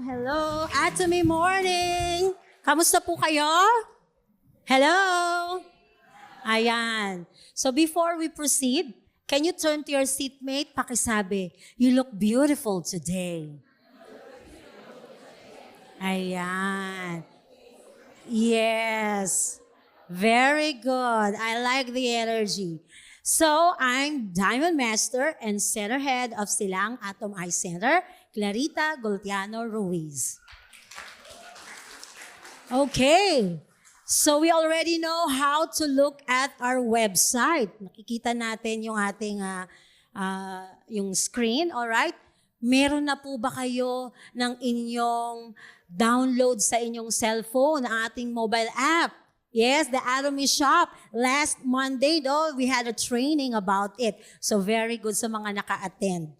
Hello, Atomy Morning! Kamusta po kayo? Hello! Ayan. So before we proceed, can you turn to your seatmate? Pakisabi, you look beautiful today. Ayan. Yes. Very good. I like the energy. So, I'm Diamond Master and Center Head of Silang Atom Eye Center, Clarita Goltiano Ruiz. Okay. So, we already know how to look at our website. Nakikita natin yung ating yung screen, all right? Meron na po ba kayo ng inyong download sa inyong cellphone, ang ating mobile app? Yes, the Atomy Shop. Last Monday, though, we had a training about it. So very good sa mga naka-attend.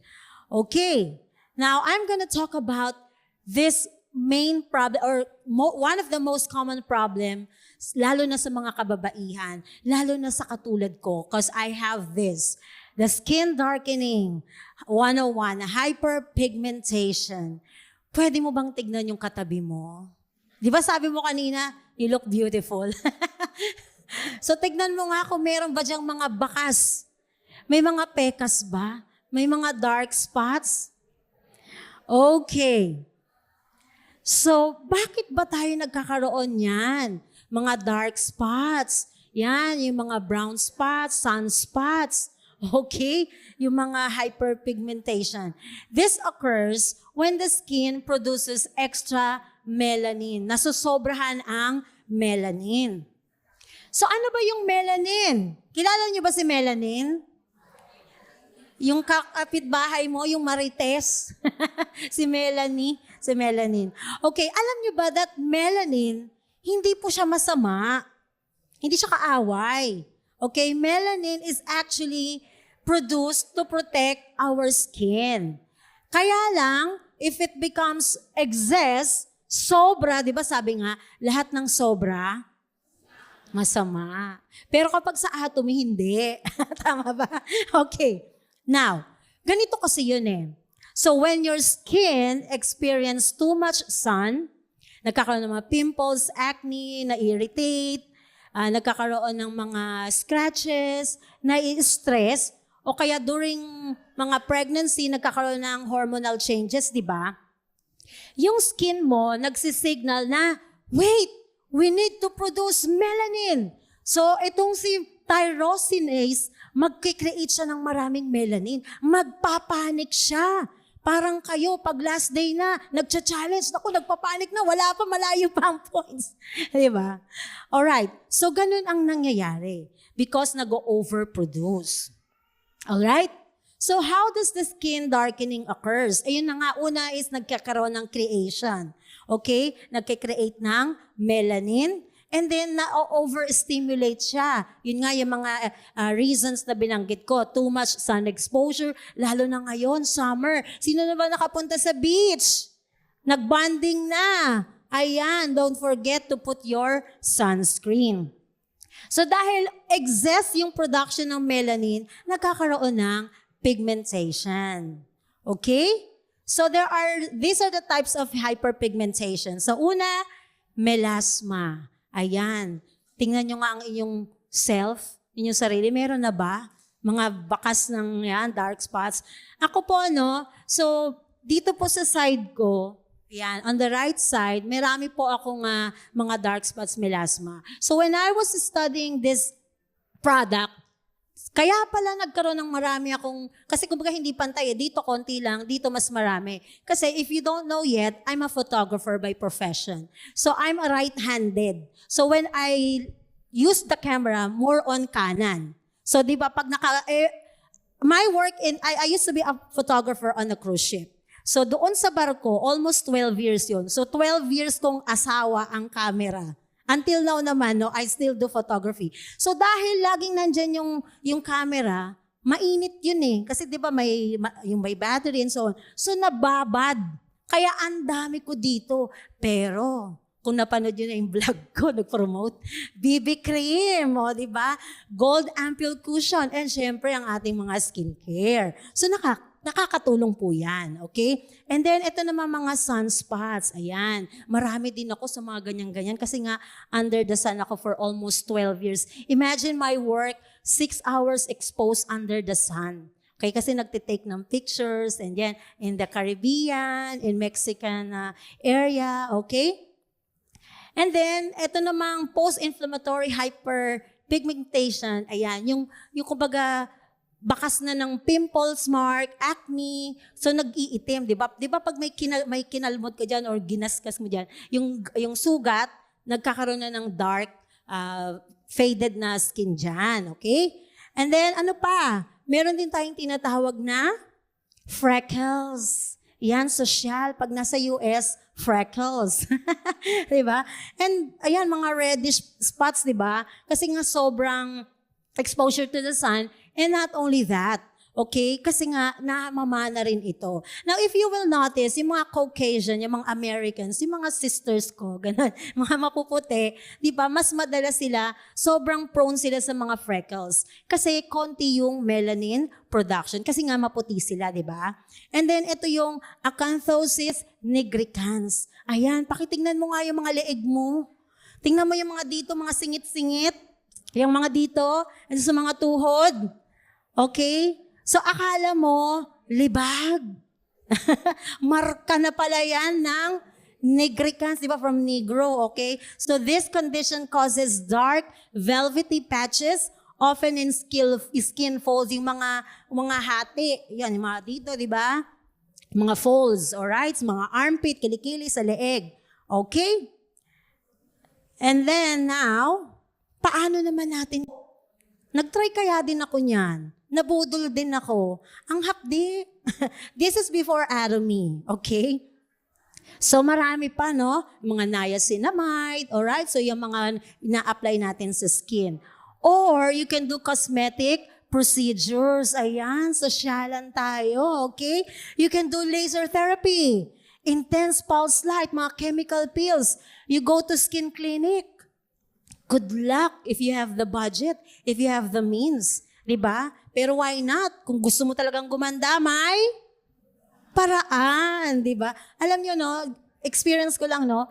Okay. Now, I'm gonna talk about this main problem, or one of the most common problem, lalo na sa mga kababaihan, lalo na sa katulad ko, because I have this. The skin darkening, 101, hyperpigmentation. Pwede mo bang tignan yung katabi mo? Di ba sabi mo kanina, you look beautiful. So tignan mo nga kung meron ba diyang mga bakas. May mga pekas ba? May mga dark spots? Okay. So bakit ba tayo nagkakaroon yan? Mga dark spots. Yan, yung mga brown spots, sunspots. Okay? Yung mga hyperpigmentation. This occurs when the skin produces extra melanin. Nasusobrahan ang melanin. So ano ba yung melanin? Kilala niyo ba si melanin? Yung kapitbahay mo, yung marites. Si Melanie. Si melanin. Okay, alam niyo ba that melanin, hindi po siya masama. Hindi siya kaaway. Okay, melanin is actually produced to protect our skin. Kaya lang, if it becomes excess, sobra, di ba sabi nga, lahat ng sobra, masama. Pero kapag sa atomy, hindi. Tama ba? Okay. Now, ganito kasi yun eh. So when your skin experience too much sun, nagkakaroon ng mga pimples, acne, na-irritate, nagkakaroon ng mga scratches, na-stress, o kaya during mga pregnancy, nagkakaroon ng hormonal changes, di ba? Yung skin mo, nagsisignal na, wait, we need to produce melanin. So, itong si tyrosinase, magkikreate siya ng maraming melanin. Magpapanik siya. Parang kayo, pag last day na, nagcha-challenge, naku, nagpapanik na, wala pa, malayo pa ang points. Di ba? Alright, so ganun ang nangyayari because nag-overproduce. Alright? So how does the skin darkening occurs? Ayun na nga, una is nagkakaroon ng creation. Okay? Nagkikreate ng melanin. And then, na-overstimulate siya. Yun nga yung mga reasons na binanggit ko. Too much sun exposure, lalo na ngayon, summer. Sino na ba nakapunta sa beach? Nagbanding na. Ayan, don't forget to put your sunscreen. So dahil excess yung production ng melanin, nagkakaroon ng pigmentation. Okay? So these are the types of hyperpigmentation. So una, melasma. Ayan. Tingnan nyo nga ang inyong self, inyong sarili. Meron na ba? Mga bakas ng yan, dark spots. Ako po, so dito po sa side ko, yan, on the right side, marami po akong mga dark spots, melasma. So when I was studying this product, kaya pala nagkaroon ng marami akong, kasi kumbaga hindi pantay, dito konti lang, dito mas marami. Kasi if you don't know yet, I'm a photographer by profession. So I'm a right-handed. So when I use the camera, more on kanan. So di ba pag my work I used to be a photographer on a cruise ship. So doon sa barko, almost 12 years yun. So 12 years kong asawa ang camera. Until now naman, I still do photography. So dahil laging nandyan yung camera, mainit yun eh. Kasi di ba yung may battery and so on. So nababad. Kaya ang dami ko dito. Pero kung napanood yun na yung vlog ko, nag-promote, BB cream, di ba? Gold ampoule cushion, and syempre ang ating mga skincare. So nakakatulong po yan. Okay? And then, ito naman mga sunspots. Ayan. Marami din ako sa mga ganyan-ganyan kasi nga, under the sun ako for almost 12 years. Imagine my work, 6 hours exposed under the sun. Okay, kasi nagtitake ng pictures, and yan, in the Caribbean, in Mexican area, okay? And then, ito namang post-inflammatory hyperpigmentation, ayan, yung kumbaga, bakas na ng pimples, mark, acne, so nag-iitim, di ba? Di ba pag may kinalmot ka dyan or ginaskas mo dyan, yung sugat, nagkakaroon na ng dark, faded na skin dyan, okay? And then, ano pa? Meron din tayong tinatawag na freckles. Yan, social. Pag nasa US, freckles. Diba? And, ayan, mga reddish spots, diba? Kasi nga sobrang exposure to the sun. And not only that, okay? Kasi nga, namamana rin ito. Now, if you will notice, yung mga Caucasian, yung mga Americans, yung mga sisters ko, ganun, mga mapuputi, di ba, mas madalas sila, sobrang prone sila sa mga freckles. Kasi konti yung melanin production. Kasi nga maputi sila, di ba? And then, ito yung acanthosis nigricans. Ayan, pakitingnan mo nga yung mga leeg mo. Tingnan mo yung mga dito, mga singit-singit. Yung mga dito, sa mga tuhod. Okay? So, akala mo, libag. Marka na pala yan ng nigricans, di ba? From negro, okay? So, this condition causes dark, velvety patches, often in skin folds, yung mga hati. Yan, yung mga dito, di ba? Mga folds, alright? Mga armpit, kilikili sa leeg. Okay? And then, now, paano naman natin? Nag-try kaya din ako niyan. Nabudol din ako. Ang hapdi. This is before Atomy, okay? So marami pa, no? Mga niacinamide, alright? So yung mga ina-apply natin sa skin. Or you can do cosmetic procedures. Ayan, sosyalan tayo, okay? You can do laser therapy, intense pulse light, mga chemical pills. You go to skin clinic. Good luck if you have the budget, if you have the means. Diba? Pero why not? Kung gusto mo talagang gumanda, may paraan, diba? Alam nyo, no, experience ko lang, no,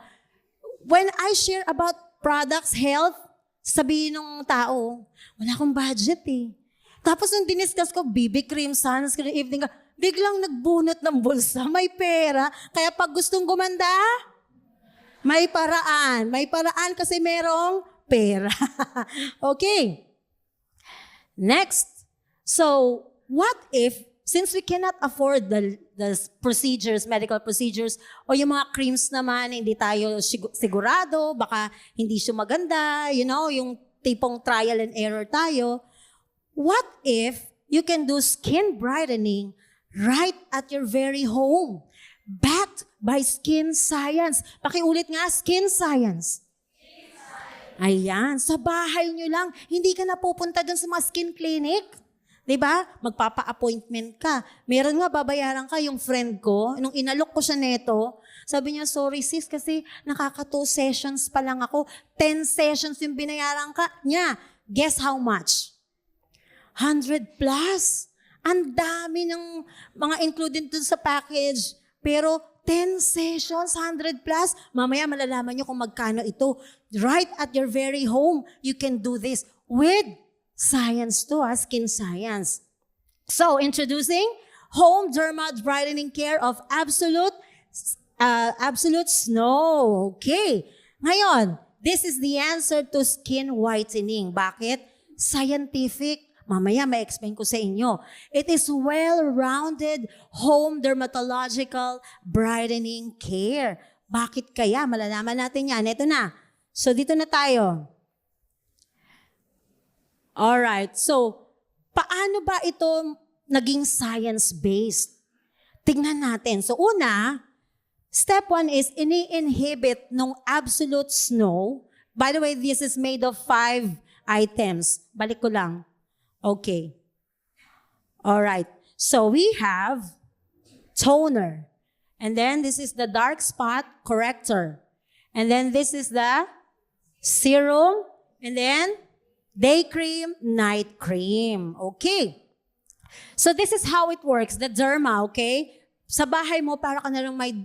when I share about products, health, sabihin ng tao, wala akong budget eh. Tapos nung diniscuss ko, BB cream, sunscreen, evening, biglang nagbunot ng bulsa, may pera. Kaya pag gustong gumanda, may paraan. May paraan kasi merong pera. Okay. Next, so what if, since we cannot afford the procedures, medical procedures, o yung mga creams naman, hindi tayo sigurado, baka hindi siya maganda, you know, yung tipong trial and error tayo, what if you can do skin brightening right at your very home, backed by skin science? Pakiulit nga, skin science. Ayan, sa bahay nyo lang, hindi ka na pupunta dun sa mga skin clinic. Diba? Magpapa-appointment ka. Meron nga, babayaran ka. Yung friend ko, nung inalok ko siya neto, sabi niya, sorry sis, kasi nakaka 2 sessions pa lang ako. 10 sessions yung binayaran ka niya. Guess how much? 100 plus. Ang dami ng mga included dun sa package. Pero 10 sessions, 100 plus. Mamaya malalaman nyo kung magkano ito. Right at your very home, you can do this with science to skin science. So, introducing Home Derma Brightening Care of Absolute Snow. Okay. Ngayon, this is the answer to skin whitening. Bakit? Scientific. Mamaya may explain ko sa inyo. It is well-rounded home dermatological brightening care. Bakit kaya? Malalaman natin yan. Ito na. So, dito na tayo. Alright. So, paano ba ito naging science-based? Tingnan natin. So, una, step 1 is ini-inhibit ng absolute snow. By the way, this is made of 5 items. Balik ko lang. Okay. Alright. So, we have toner. And then, this is the dark spot corrector. And then, this is the serum. And then, day cream, night cream. Okay. So this is how it works, the derma, okay? Sa bahay mo, para ka na lang may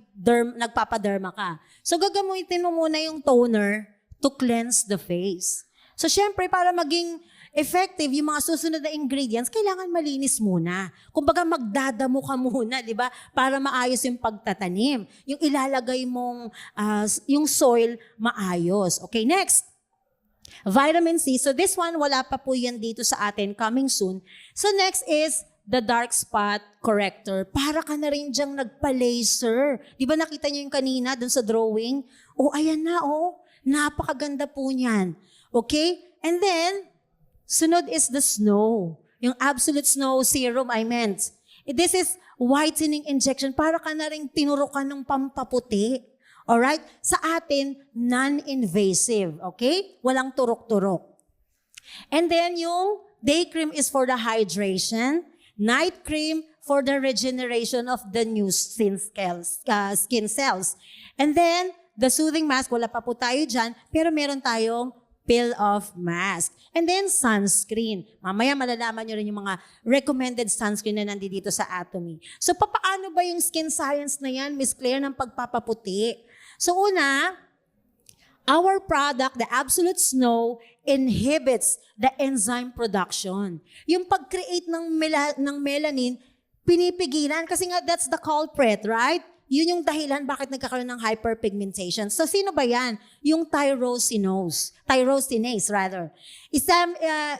nagpapaderma ka. So gagamitin mo muna yung toner to cleanse the face. So syempre, para maging effective yung mga susunod na ingredients, kailangan malinis muna. Kumbaga magdadamo ka muna, di ba? Para maayos yung pagtatanim. Yung ilalagay mong, yung soil, maayos. Okay, next. Vitamin C. So this one, wala pa po yan dito sa atin, coming soon. So next is the dark spot corrector. Para ka na rin dyang nagpa-laser. Di ba nakita niyo yung kanina dun sa drawing? Oh, ayan na, oh. Napakaganda po niyan. Okay? And then, sunod is the snow. Yung absolute snow serum, I meant. This is whitening injection. Para ka na rin tinurukan ng pampaputi. Alright? Sa atin, non-invasive. Okay? Walang turok-turok. And then, yung day cream is for the hydration. Night cream for the regeneration of the new skin cells. And then, the soothing mask, wala pa po tayo dyan, pero meron tayong peel-off mask. And then, sunscreen. Mamaya malalaman nyo rin yung mga recommended sunscreen na nandito sa Atomy. So, paano ba yung skin science na yan, Miss Claire, ng pagpapaputi? So, una, our product, the Absolute Snow, inhibits the enzyme production. Yung pag-create ng melanin, pinipigilan kasi nga that's the culprit, right? Yun yung dahilan bakit nagkakaroon ng hyperpigmentation. So, sino ba yan? Yung tyrosinase rather.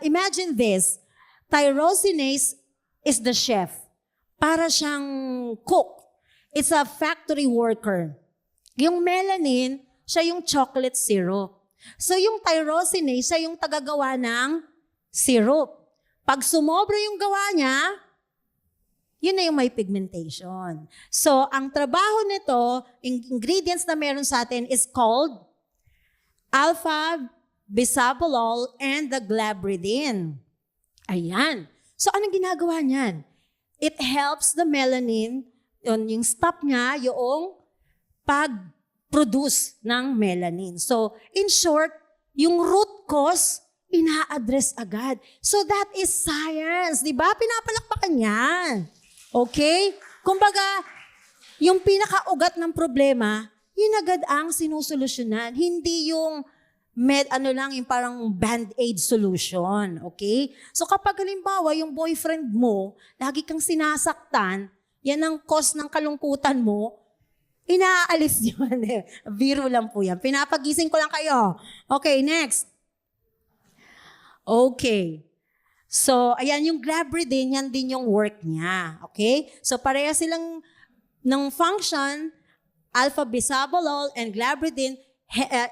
Imagine this. Tyrosinase is the chef. Para siyang cook. It's a factory worker. Yung melanin, siya yung chocolate syrup. So, yung tyrosinase, siya yung tagagawa ng syrup. Pag sumobra yung gawa niya, yun na yung may pigmentation. So, ang trabaho nito, ingredients na meron sa atin is called alpha-bisabolol and the glabridin. Ayan. So, anong ginagawa niyan? It helps the melanin, yung stop niya, yung pag-produce ng melanin. So, in short, yung root cause, ina-address agad. So, that is science. Di ba? Pinapalakpakan yan. Okay? Kumbaga, yung pinakaugat ng problema, yun agad ang sinusolusyonan. Hindi yung yung parang band-aid solution. Okay? So kapag halimbawa, yung boyfriend mo, lagi kang sinasaktan, yan ang cause ng kalungkutan mo, inaalis yun. Biro lang po yan. Pinapagising ko lang kayo. Okay, next. Okay. So, ayan yung glabridin, yan din yung work niya. Okay? So, pareha silang ng function, alpha-bisabolol and glabridin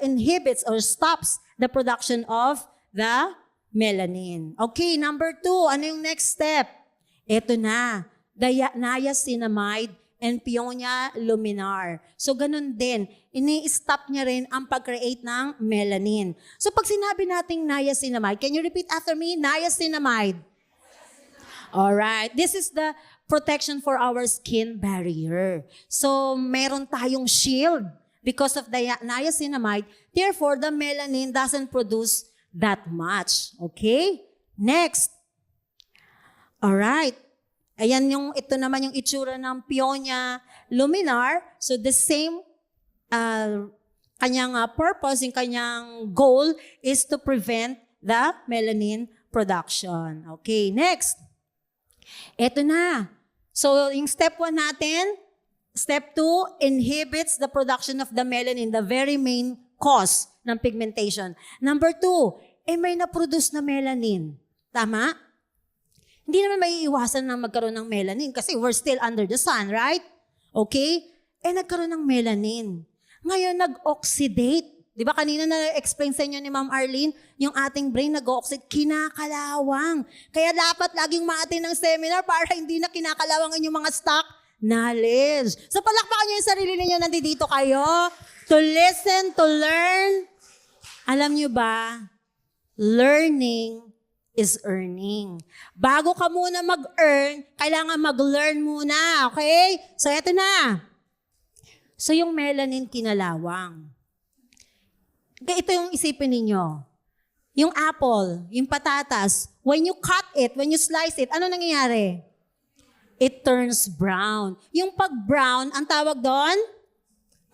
inhibits or stops the production of the melanin. Okay, number 2, ano yung next step? Ito na, niacinamide and Peonia luminar. So, ganun din. Ini-stop niya rin ang pag-create ng melanin. So, pag sinabi nating niacinamide, can you repeat after me? Niacinamide. Alright. This is the protection for our skin barrier. So, meron tayong shield because of the niacinamide. Therefore, the melanin doesn't produce that much. Okay? Next. Alright. Ayan ito naman yung itsura ng Peonia luminar. So the same kanyang purpose, yung kanyang goal is to prevent the melanin production. Okay, next. Ito na. So yung step 1 natin, step 2 inhibits the production of the melanin, the very main cause ng pigmentation. Number 2, may na-produce na melanin. Tama? Hindi naman may iwasan na magkaroon ng melanin kasi we're still under the sun, right? Okay? Nagkaroon ng melanin. Ngayon, nag-oxidate. Di ba kanina na-explain sa inyo ni Ma'am Arlene, yung ating brain nag-oxidate, kinakalawang. Kaya dapat laging maatin ng seminar para hindi na kinakalawang yung mga stock knowledge. So palakpakan nyo yung sarili ninyo, nandito kayo to listen, to learn. Alam nyo ba, learning is earning. Bago ka muna mag-earn, kailangan mag-learn muna, okay? So, eto na. So, yung melanin kinalawang. Ito yung isipin ninyo. Yung apple, yung patatas, when you cut it, when you slice it, ano nangyayari? It turns brown. Yung pag-brown, ang tawag doon?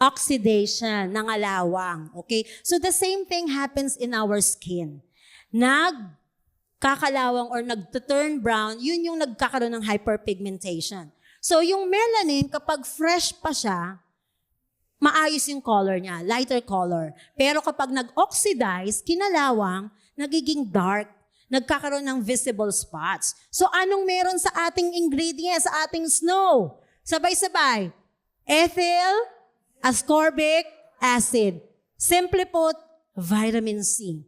Oxidation, nangalawang. Okay? So the same thing happens in our skin. Nagkakalawang or nag-turn brown, yun yung nagkakaroon ng hyperpigmentation. So yung melanin, kapag fresh pa siya, maayos yung color niya, lighter color. Pero kapag nag-oxidize, kinalawang, nagiging dark, nagkakaroon ng visible spots. So anong meron sa ating ingredients, sa ating snow? Sabay-sabay. Ethyl ascorbic acid. Simply put, vitamin C.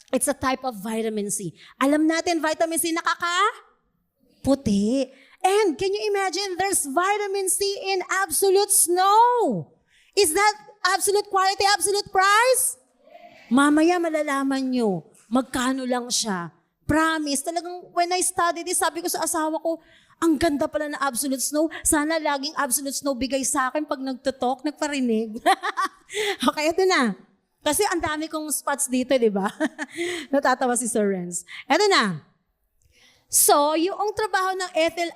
It's a type of vitamin C. Alam natin, vitamin C nakaka-puti. And can you imagine, there's vitamin C in absolute snow. Is that absolute quality, absolute price? Mamaya malalaman nyo, magkano lang siya. Promise, talagang when I studied this, sabi ko sa asawa ko, ang ganda pala na absolute snow. Sana laging absolute snow bigay sa akin pag nagtutok, nagparinig. Okay, ito na. Kasi ang dami kong spots dito, di ba? Natatawa si Sir Renz. Ito na. So, yung trabaho ng ethyl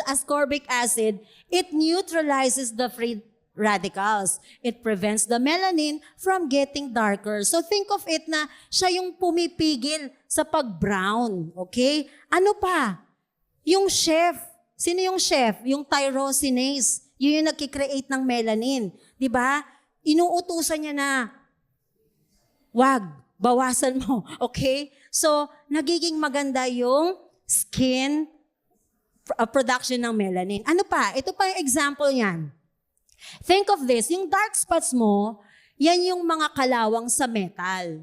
ascorbic acid, it neutralizes the free radicals. It prevents the melanin from getting darker. So think of it na siya yung pumipigil sa pag-brown. Okay? Ano pa? Yung chef. Sino yung chef? Yung tyrosinase. Yun yung nagkikreate ng melanin. Diba? Inuutusan niya na, wag, bawasan mo. Okay? So, nagiging maganda yung skin production ng melanin. Ano pa? Ito pa yung example niyan. Think of this, yung dark spots mo, yan yung mga kalawang sa metal.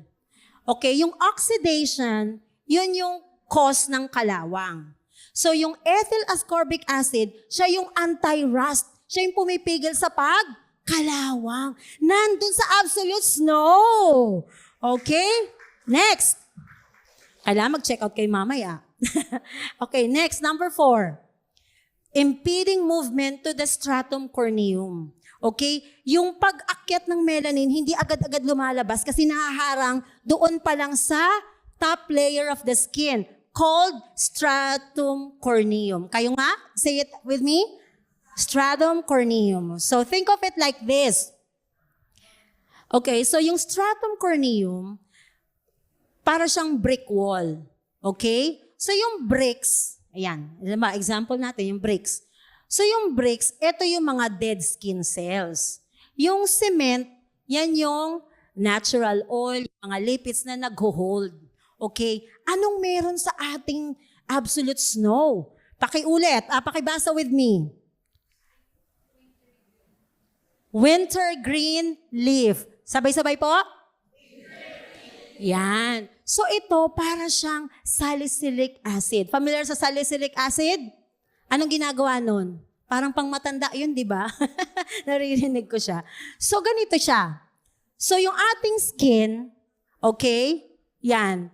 Okay, yung oxidation, yun yung cause ng kalawang. So yung ethyl ascorbic acid, siya yung anti-rust. Siya yung pumipigil sa pagkalawang. Nandun sa absolute snow. Okay, next. Kailangan mag-check out kay mamaya. Okay, next, number 4. Impeding movement to the stratum corneum. Okay? Yung pag-akyat ng melanin, hindi agad-agad lumalabas kasi nahaharang doon pa lang sa top layer of the skin called stratum corneum. Kayo nga? Say it with me. Stratum corneum. So think of it like this. Okay, so yung stratum corneum, para siyang brick wall. Okay? So yung bricks, ayan, diba, example natin, yung bricks. So yung bricks, ito yung mga dead skin cells. Yung cement, yan yung natural oil, mga lipids na nag-hold. Okay? Anong meron sa ating absolute snow? Pakiulit, pakibasa with me. Winter green leaf. Sabay-sabay po? Yan. So ito, para siyang salicylic acid. Familiar sa salicylic acid? Anong ginagawa nun? Parang pangmatanda yun, di ba? Naririnig ko siya. So ganito siya. So yung ating skin, okay, yan.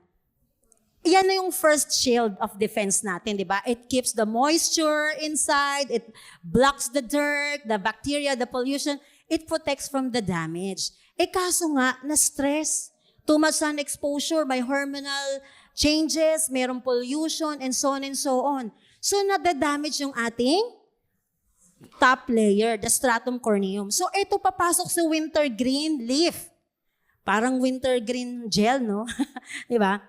Yan na yung first shield of defense natin, di ba? It keeps the moisture inside, it blocks the dirt, the bacteria, the pollution. It protects from the damage. Kaso nga, na-stress. Too much sun exposure, may hormonal changes, mayroong pollution, and so on and so on. So, nadadamage yung ating top layer, the stratum corneum. So, ito papasok sa winter green leaf. Parang winter green gel, no? Di ba?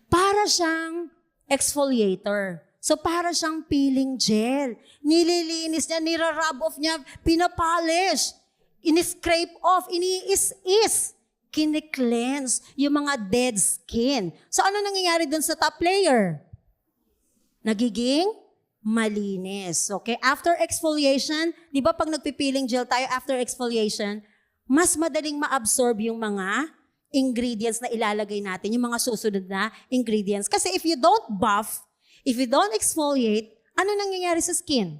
Para siyang exfoliator. So, para siyang peeling gel. Nililinis niya, nira-rub off niya, pinapolish, ini-scrape off, ini-is-is. Kine-cleanse yung mga dead skin. So ano nangyayari dun sa top layer? Nagiging malinis. Okay? After exfoliation, di ba pag nagpipiling gel tayo after exfoliation, mas madaling ma-absorb yung mga ingredients na ilalagay natin, yung mga susunod na ingredients. Kasi if you don't buff, if you don't exfoliate, ano nangyayari sa skin?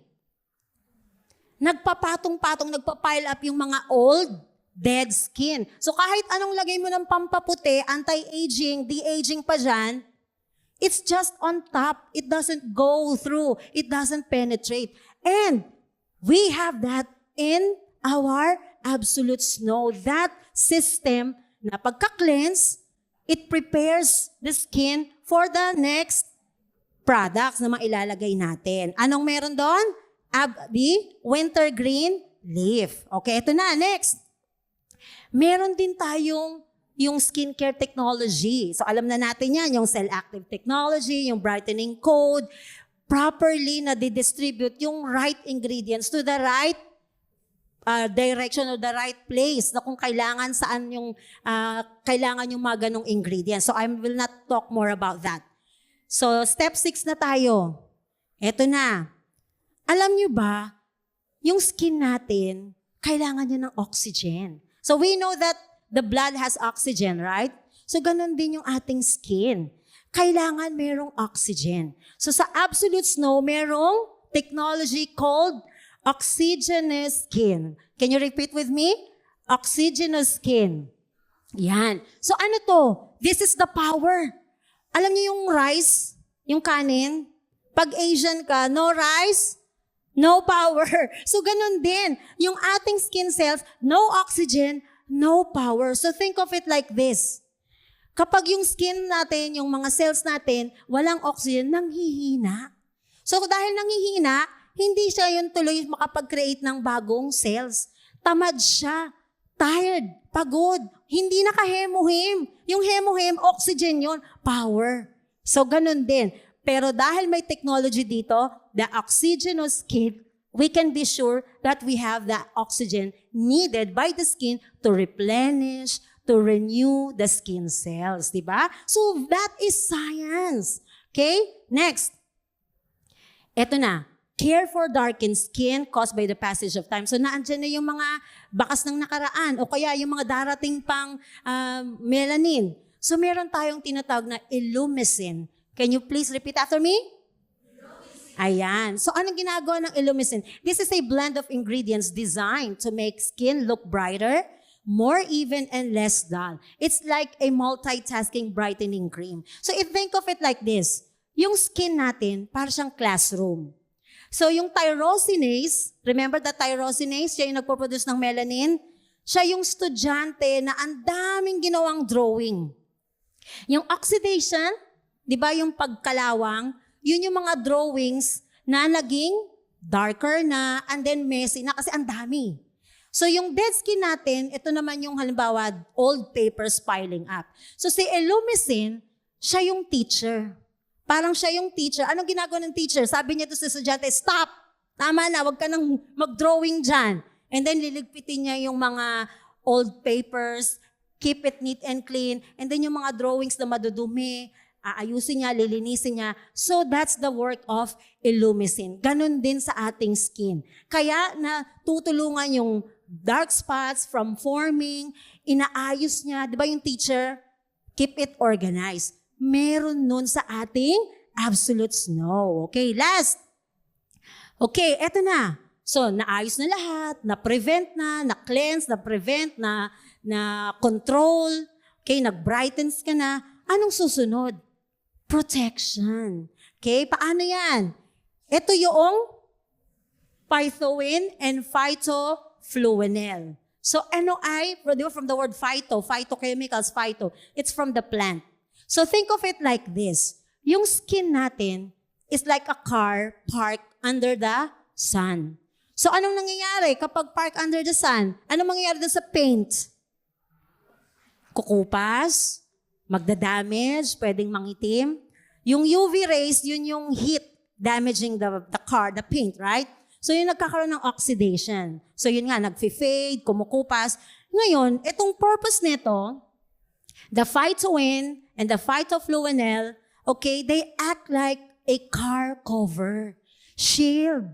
Nagpapatong-patong, nagpa-pile up yung mga old dead skin. So kahit anong lagay mo ng pampaputi, anti-aging, de-aging pa dyan, it's just on top. It doesn't go through. It doesn't penetrate. And we have that in our absolute snow. That system na pagka-cleanse, it prepares the skin for the next products na mailalagay natin. Anong meron doon? The wintergreen leaf. Okay, ito na. Next. Meron din tayong yung skincare technology. So alam na natin yan, yung cell-active technology, yung brightening code, properly na didistribute yung right ingredients to the right direction or the right place na kung kailangan saan yung kailangan yung mga ganong ingredients. So I will not talk more about that. So step 6 na tayo. Eto na. Alam nyo ba, yung skin natin, kailangan niya ng oxygen. So we know that the blood has oxygen, right? So ganun din yung ating skin. Kailangan merong oxygen. So sa absolute snow, merong technology called oxygenous skin. Can you repeat with me? Oxygenous skin. Yan. So ano to? This is the power. Alam niyo yung rice, yung kanin? Pag Asian ka, no rice, no power. So ganun din. Yung ating skin cells, no oxygen, no power. So think of it like this. Kapag yung skin natin, yung mga cells natin, walang oxygen, nanghihina. So dahil nanghihina, hindi siya yung tuloy makapag-create ng bagong cells. Tamad siya, tired, pagod, hindi nakahemuhim. Yung hemuhim, oxygen yun, power. So ganun din. Pero dahil may technology dito, the oxygenous skin, we can be sure that we have the oxygen needed by the skin to replenish, to renew the skin cells, di ba? So that is science. Okay? Next. Eto na. Care for darkened skin caused by the passage of time. So naandyan na yung mga bakas ng nakaraan o kaya yung mga darating pang melanin. So meron tayong tinatawag na Illumicin. Can you please repeat after me? Illumicin. Ayan. So anong ginagawa ng Illumicin? This is a blend of ingredients designed to make skin look brighter, more even, and less dull. It's like a multitasking brightening cream. So if think of it like this, yung skin natin, para siyang classroom. So yung tyrosinase, remember that tyrosinase, siya yung nagpo-produce ng melanin? Siya yung estudyante na ang daming ginawang drawing. Yung oxidation, di ba yung pagkalawang, yun yung mga drawings na naging darker na and then messy na kasi ang dami. So yung dead skin natin, ito naman yung halimbawa, old papers piling up. So si Illumicin, siya yung teacher. Parang siya yung teacher. Anong ginagawa ng teacher? Sabi niya to sa estudyante, stop! Tama na, wag ka nang mag-drawing dyan. And then liligpitin niya yung mga old papers, keep it neat and clean. And then yung mga drawings na madudumi, aayusin niya, lilinisin niya. So that's the work of Illumicin. Ganon din sa ating skin. Kaya natutulungan yung dark spots from forming, inaayos niya. Di ba yung teacher? Keep it organized. Meron nun sa ating absolute snow. Okay, last. Okay, eto na. So, naayos na lahat, na-prevent na-cleanse, na-prevent, na-control. Okay, nag-brightens ka na. Anong susunod? Protection. Okay, paano yan? Ito yung phytoin and phytofluenil. So, ano ay, from the word phytochemicals, phyto, it's from the plant. So think of it like this. Yung skin natin is like a car parked under the sun. So anong nangyayari kapag parked under the sun? Anong mangyayari doon sa paint? Kukupas, magda-damage, pwedeng mangitim. Yung UV rays, yun yung heat damaging the car, the paint, right? So yun nagkakaroon ng oxidation. So yun nga, nag-fade, kumukupas. Ngayon, itong purpose nito, the phytoin and the phytofluenil, okay, they act like a car cover, shield,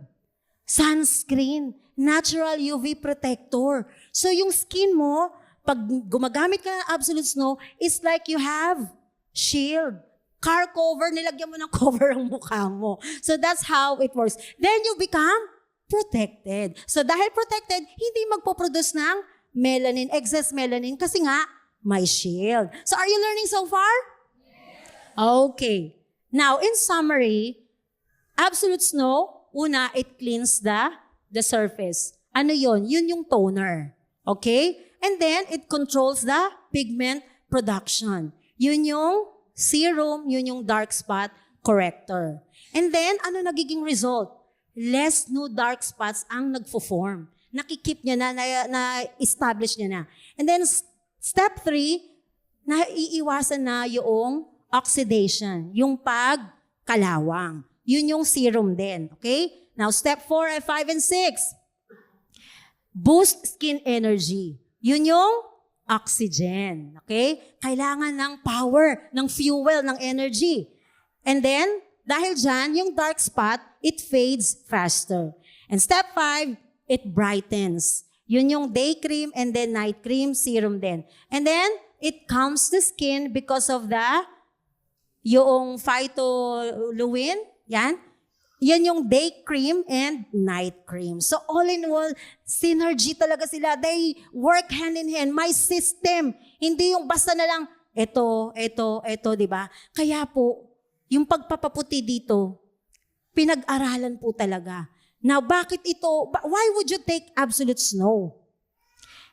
sunscreen, natural UV protector. So yung skin mo, pag gumagamit ka ng absolute snow, it's like you have shield, car cover, nilagyan mo ng cover ang mukha mo. So that's how it works. Then you become protected. So dahil protected, hindi magpo-produce ng melanin, excess melanin, kasi nga, my shield. So are you learning so far? Yes. Okay. Now, in summary, absolute snow, una, it cleans the surface. Ano yon? Yun yung toner. Okay? And then, it controls the pigment production. Yun yung serum, yun yung dark spot corrector. And then, ano nagiging result? Less new dark spots ang nagfo-form. Nakikip niya na-establish niya na. And then, step 3, naiiwasan na yung oxidation, yung pagkalawang. Yun yung serum din. Okay? Now, step 4, 5, and 6. Boost skin energy. Yun yung oxygen. Okay? Kailangan ng power, ng fuel, ng energy. And then, dahil dyan, yung dark spot, it fades faster. And step 5, it brightens. Yun yung day cream and then night cream, serum din. And then, it calms the skin because of yung phytoluene, yan. Yan yung day cream and night cream. So all in all, synergy talaga sila. They work hand in hand. My system. Hindi yung basta na lang, ito, di ba? Kaya po, yung pagpapaputi dito, pinag-aralan po talaga. Now, bakit ito? Why would you take Absolute Snow?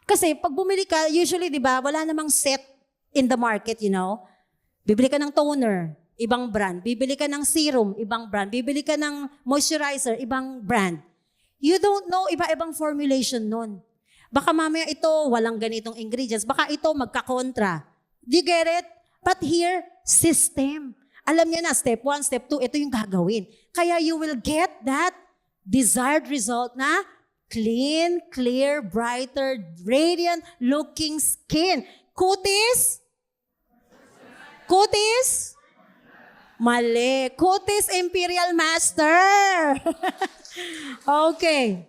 Kasi pag bumili ka, usually, di ba, wala namang set in the market, you know. Bibili ka ng toner, ibang brand. Bibili ka ng serum, ibang brand. Bibili ka ng moisturizer, ibang brand. You don't know, iba-ibang formulation nun. Baka mamaya ito, walang ganitong ingredients. Baka ito, magkakontra. Do you get it? But here, system. Alam niya na, step 1, step 2, ito yung gagawin. Kaya you will get that desired result na clean, clear, brighter, radiant looking skin. Kutis? Kutis? Mali. Kutis Imperial Master. Okay.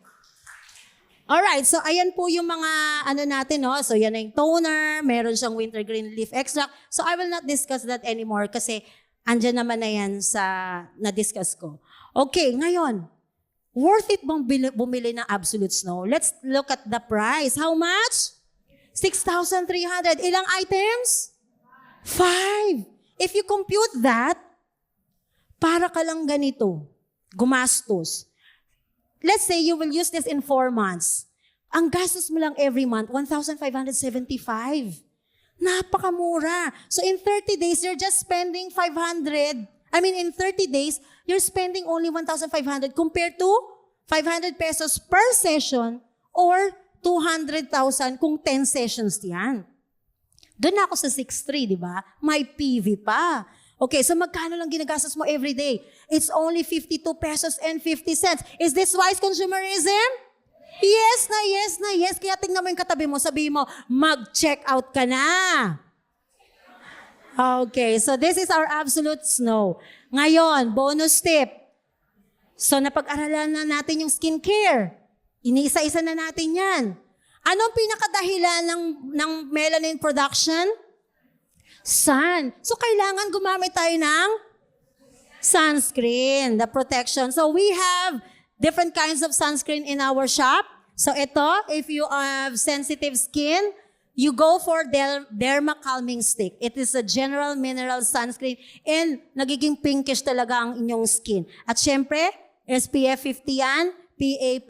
Alright, so ayan po yung mga ano natin, no? So yan yung toner, meron siyang wintergreen leaf extract. So I will not discuss that anymore kasi andyan naman na yan sa na-discuss ko. Okay, ngayon, worth it bang bumili ng Absolute Snow? Let's look at the price. How much? 6,300. Ilang items? 5. If you compute that, para ka lang ganito, gumastos. Let's say you will use this in 4 months. Ang gastos mo lang every month, 1,575. Napakamura. So in 30 days, you're just spending 500. In 30 days, you're spending only 1,500 compared to 500 pesos per session or 200,000 kung 10 sessions yan. Doon ako sa 6,300, di ba? May PV pa. Okay, so magkano lang ginagastos mo every day? It's only 52 pesos and 50 cents. Is this wise consumerism? Yes na, yes na, yes. Kaya tingnan mo yung katabi mo, sabihin mo, mag-check out ka na. Okay, so this is our Absolute Snow. Ngayon, bonus tip. So napag-aralan na natin yung skincare. Iniisa-isa na natin yan. Anong pinakadahilan ng melanin production? Sun. So kailangan gumamit tayo ng sunscreen, the protection. So we have different kinds of sunscreen in our shop. So ito, if you have sensitive skin, you go for Derma Calming Stick. It is a general mineral sunscreen and nagiging pinkish talaga ang inyong skin. At syempre, SPF 50 yan, PA+++.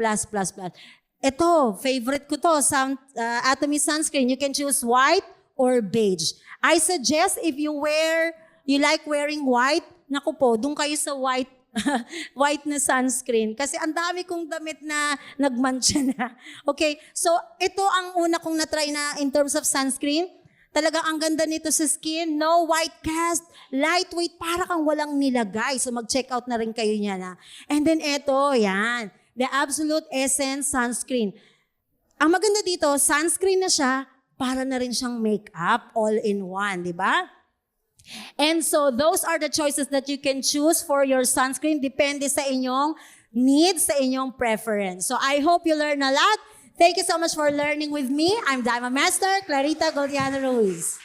Ito, favorite ko to, Atomy sunscreen. You can choose white or beige. I suggest if you like wearing white, naku po, doon kayo sa white white na sunscreen. Kasi ang dami kong damit na nagmantsa na. Okay, so ito ang una kong na-try na in terms of sunscreen. Talagang ang ganda nito sa skin. No white cast, lightweight, para kang walang nilagay. So mag-check out na rin kayo niya na. And then ito, yan. The Absolute Essence Sunscreen. Ang maganda dito, sunscreen na siya, para na rin siyang makeup all in one, di ba? And so those are the choices that you can choose for your sunscreen. Depende sa inyong needs, sa inyong preference. So I hope you learn a lot. Thank you so much for learning with me. I'm Diamond Master Clarita Goldiana Ruiz.